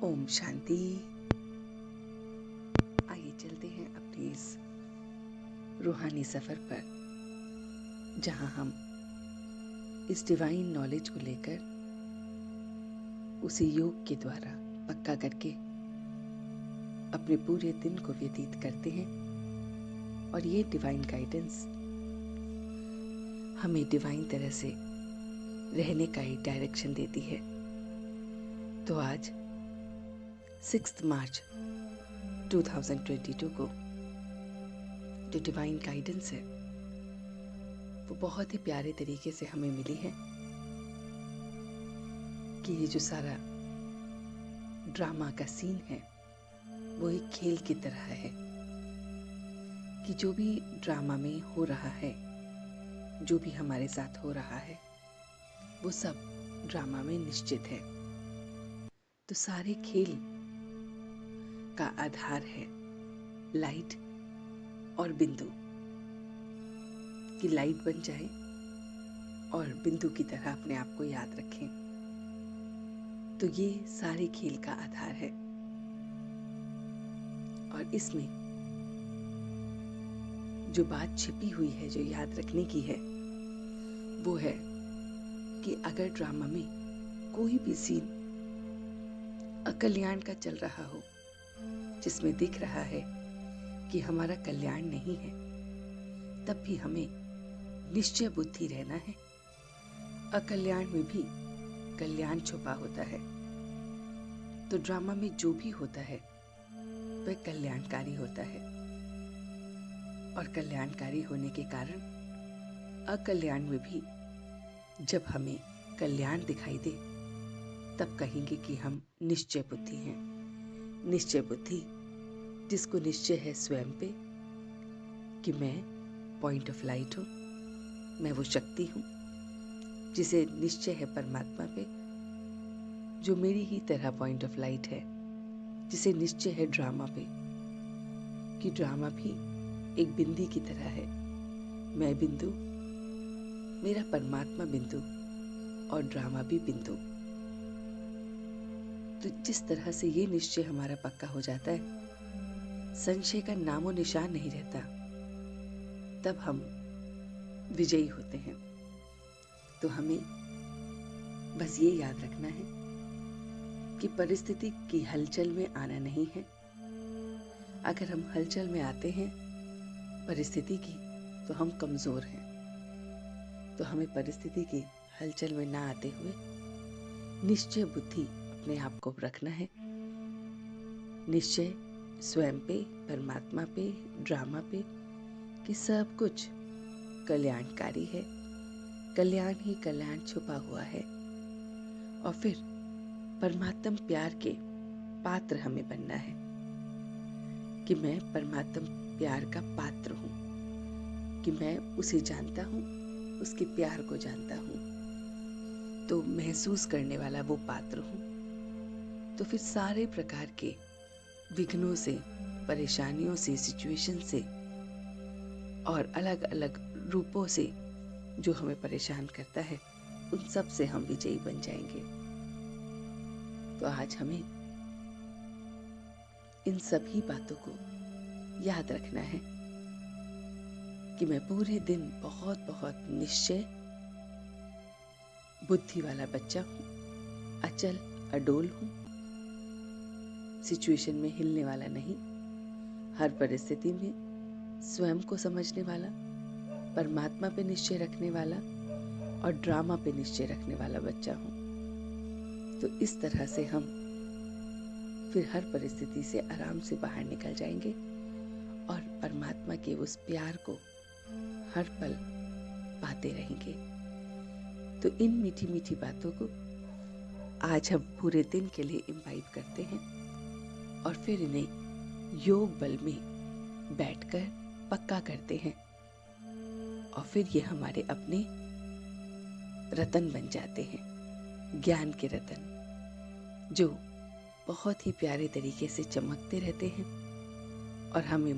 ओम शांति। आइए चलते हैं अपने इस रूहानी सफर पर, जहां हम इस डिवाइन नॉलेज को लेकर उसे योग के द्वारा पक्का करके अपने पूरे दिन को व्यतीत करते हैं। और ये डिवाइन गाइडेंस हमें डिवाइन तरह से रहने का ही डायरेक्शन देती है। तो आज 6 मार्च 2022 को जो डिवाइन गाइडेंस है वो बहुत ही प्यारे तरीके से हमें मिली है कि ये जो सारा ड्रामा का सीन है वो एक खेल की तरह है, कि जो भी ड्रामा में हो रहा है, जो भी हमारे साथ हो रहा है, वो सब ड्रामा में निश्चित है। तो सारे खेल का आधार है लाइट और बिंदु, कि लाइट बन जाए और बिंदु की तरह अपने आप को याद रखें। तो ये सारे खेल का आधार है। और इसमें जो बात छिपी हुई है, जो याद रखने की है, वो है कि अगर ड्रामा में कोई भी सीन अकल्याण का चल रहा हो, जिसमें दिख रहा है कि हमारा कल्याण नहीं है, तब भी हमें निश्चय बुद्धि रहना है। अकल्याण में भी कल्याण छुपा होता है। तो ड्रामा में जो भी होता है वह कल्याणकारी होता है, और कल्याणकारी होने के कारण अकल्याण में भी जब हमें कल्याण दिखाई दे तब कहेंगे कि हम निश्चय बुद्धि हैं। निश्चय बुद्धि, जिसको निश्चय है स्वयं पे कि मैं पॉइंट ऑफ लाइट हूँ, मैं वो शक्ति हूँ। जिसे निश्चय है परमात्मा पे, जो मेरी ही तरह पॉइंट ऑफ लाइट है। जिसे निश्चय है ड्रामा पे, कि ड्रामा भी एक बिंदी की तरह है। मैं बिंदु, मेरा परमात्मा बिंदु और ड्रामा भी बिंदु। तो जिस तरह से ये निश्चय हमारा पक्का हो जाता है, संशय का नामो निशान नहीं रहता, तब हम विजयी होते हैं। तो हमें बस ये याद रखना है कि परिस्थिति की हलचल में आना नहीं है। अगर हम हलचल में आते हैं परिस्थिति की, तो हम कमजोर हैं। तो हमें परिस्थिति की हलचल में ना आते हुए निश्चय बुद्धि अपने आप को रखना है। निश्चय स्वयं पे, परमात्मा पे, ड्रामा पे, कि सब कुछ कल्याणकारी है, कल्याण ही कल्याण छुपा हुआ है। और फिर परमात्म प्यार के पात्र हमें बनना है, कि मैं परमात्म प्यार का पात्र हूँ, कि मैं उसे जानता हूँ, उसके प्यार को जानता हूँ, तो महसूस करने वाला वो पात्र हूँ। तो फिर सारे प्रकार के विघ्नों से, परेशानियों से, सिचुएशन से और अलग अलग रूपों से जो हमें परेशान करता है, उन सब से हम विजयी बन जाएंगे। तो आज हमें इन सभी बातों को याद रखना है कि मैं पूरे दिन बहुत बहुत निश्चय बुद्धि वाला बच्चा हूँ, अचल अडोल हूँ, सिचुएशन में हिलने वाला नहीं, हर परिस्थिति में स्वयं को समझने वाला, परमात्मा पे निश्चय रखने वाला और ड्रामा पे निश्चय रखने वाला बच्चा हूँ। तो इस तरह से हम फिर हर परिस्थिति से आराम से बाहर निकल जाएंगे और परमात्मा के उस प्यार को हर पल पाते रहेंगे। तो इन मीठी मीठी बातों को आज हम पूरे दिन के लिए इम्बाइब करते हैं और फिर इन्हें योग बल में बैठकर पक्का करते हैं। और फिर ये हमारे अपने रतन बन जाते हैं, ज्ञान के रतन, जो बहुत ही प्यारे तरीके से चमकते रहते हैं और हमें